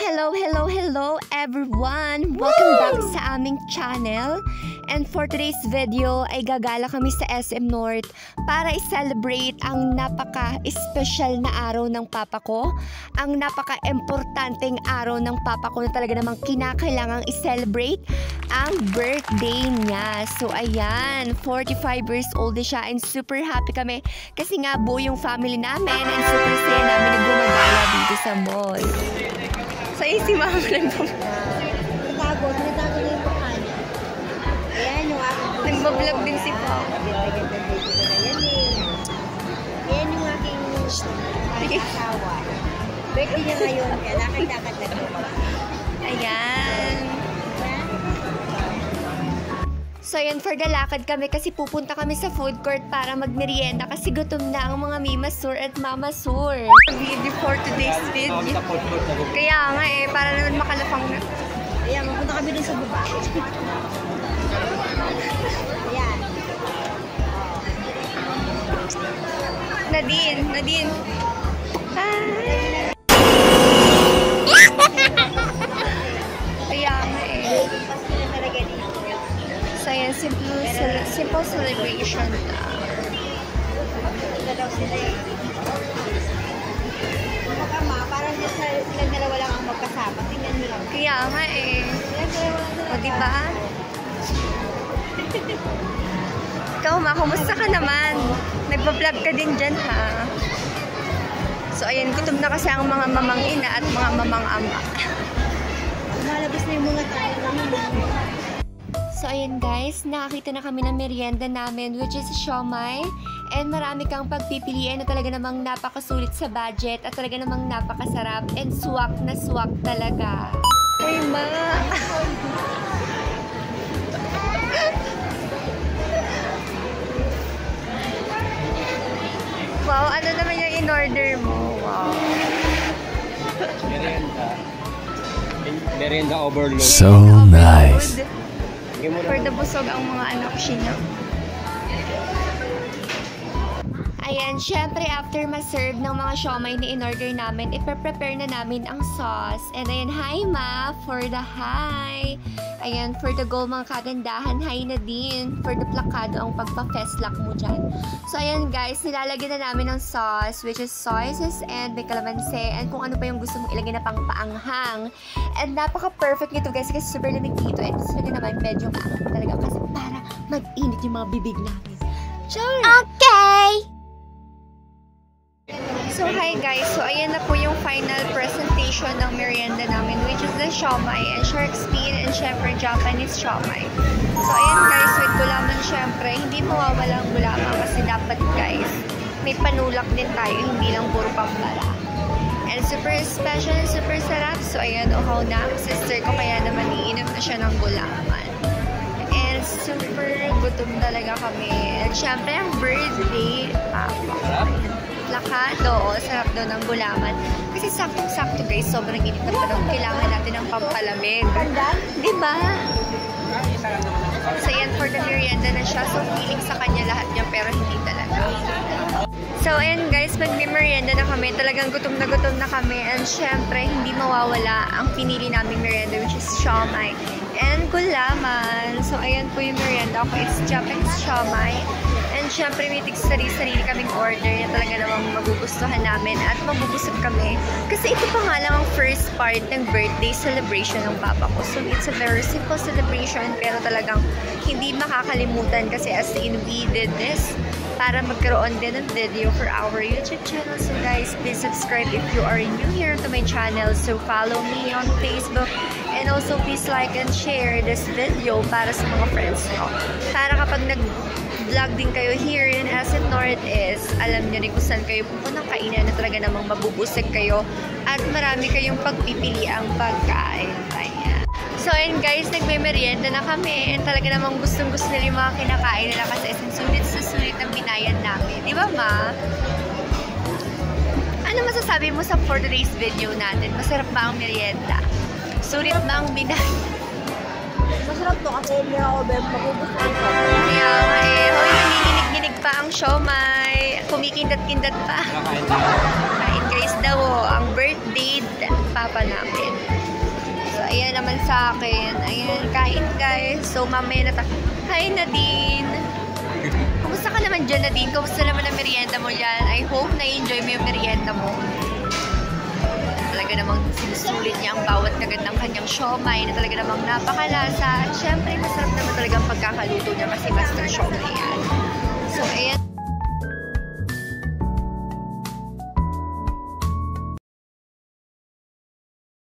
Hello everyone! Welcome back sa aming channel. And for today's video ay gagala kami sa SM North para i-celebrate ang napaka-special na araw ng papa ko. Ang napaka-importanteng araw ng papa ko na talaga namang kinakailangang i-celebrate ang birthday niya. So ayan, 45 years old siya and super happy kami kasi nga buo yung family namin and super saya namin na gumagala dito sa mall. So yun si mama nagbablog na yung mukha niya. Ayan yung aking nagbablog din si Pao. Ayan yung aking asawa. Birthday niya ngayon, kaya lakad-lakad na ito. Ayan. So yun, for the lakad kami kasi pupunta kami sa food court para magmerienda kasi gutom na ang mga Mima Sur at Mama Sur. Video for today's video. Kaya nga para naman makalapang na. Ayan, mapunta kami dun sa baba. Ayan. Nadine. Hi! Kaya nga So yan, simple celebration na. Ito daw sila parang sila dalawa lang ang magkasama. Tingnan nyo lang. Kaya nga O diba? Ikaw ma, kumusta ka naman? Nagpa-vlog ka din dyan ha? So ayan, gutom na kasi ang mga mamang ina at mga mamang ama. Malabas na yung mga tayo naman. So ayan guys, nakakita na kami ng merienda namin which is siomai. And marami kang pagpipilian na talaga namang napakasulit sa budget at talaga namang napakasarap and swak na swak talaga. Uy ma! Wow, ano naman yung in-order mo? Wow. Merienda overload. So nice. For the busog ang mga anak siya. Ayan, syempre after ma-serve ng mga siomai na in-order namin, ipe-prepare na namin ang sauce. And ayan, hi ma, for the hi. Ayan, for the goal mga kagandahan, hi na din. For the plakado, ang pagpa-festlock mo dyan. So ayan guys, nilalagyan na namin ng sauce, which is soy sauce and may kalamansi. And kung ano pa yung gusto mong ilagay na pang paanghang. And napaka-perfect nito guys, kasi super lamig dito. And gusto nyo naman medyo maanghang talaga kasi para mag-init yung mga bibig namin. Sure! Okay! So hi guys, so ayan na po yung final presentation ng merienda namin which is the siomai and shark's fin and syempre Japanese siomai. So ayan guys, with gulaman syempre, hindi mawawala ang gulaman kasi dapat guys, may panulak din tayo, hindi lang puro pampala. And super special and super sarap. So ayan, uhaw na ang sister ko kaya naman iinom na siya ng gulaman. And super gutom talaga kami. At syempre ang birthday, plakado, sarap daw ng gulaman. Kasi saktong-sakto guys, sobrang init na panahon. Kailangan natin ng pampalamig. Diba? So yan, for the merienda na siya. So feeling sa kanya lahat niya, pero hindi talaga. So ayan guys, magme-merienda na kami. Talagang gutom na kami. And syempre, hindi mawawala ang pinili naming merienda, which is siomai and gulaman. So ayan po yung merienda ko. It's Japanese siomai. And syempre, may sarili kaming order na talaga namang magugustuhan namin at mabubusog kami. Kasi ito pa nga lang ang first part ng birthday celebration ng papa ko. So, it's a very simple celebration pero talagang hindi makakalimutan kasi as in we did this para magkaroon din ng video for our YouTube channel. So guys, please subscribe if you are new here to my channel. So follow me on Facebook and also please like and share this video para sa mga friends ko. Para kapag vlog din kayo here in SM North is alam nyo rin kung saan kayo pupunang kainan na talaga namang mabubusag kayo at marami kayong pagpipili ang pagkain. Ayan. So ayun guys, nagme-merienda na kami and talaga namang gustong-gusto nila yung mga kinakain nila kasi sulit ang binayan namin. Di ba ma? Ano masasabi mo sa for today's video natin? Masarap ba ang merienda? Sulit ba ang binayan? Masarap to kasi hindi ako magugustuhan ko. Kaya nga hoy, nanginginig-ginig pa ang siomai. Kumikindat-kindat pa. Kain guys daw, ang birthday papa namin. Ayan naman sa akin. Ayan, kain guys. So, mamaya na Hi, Nadine! Kumusta ka naman dyan, Nadine? Kumusta naman ang merienda mo dyan? I hope na-enjoy mo yung merienda mo. Talaga namang sinusulit niya ang bawat kagat ng kanyang siomay na talaga namang napakalasa. At syempre, masarap naman talaga ang pagkakaluto niya kasi master siomay yan.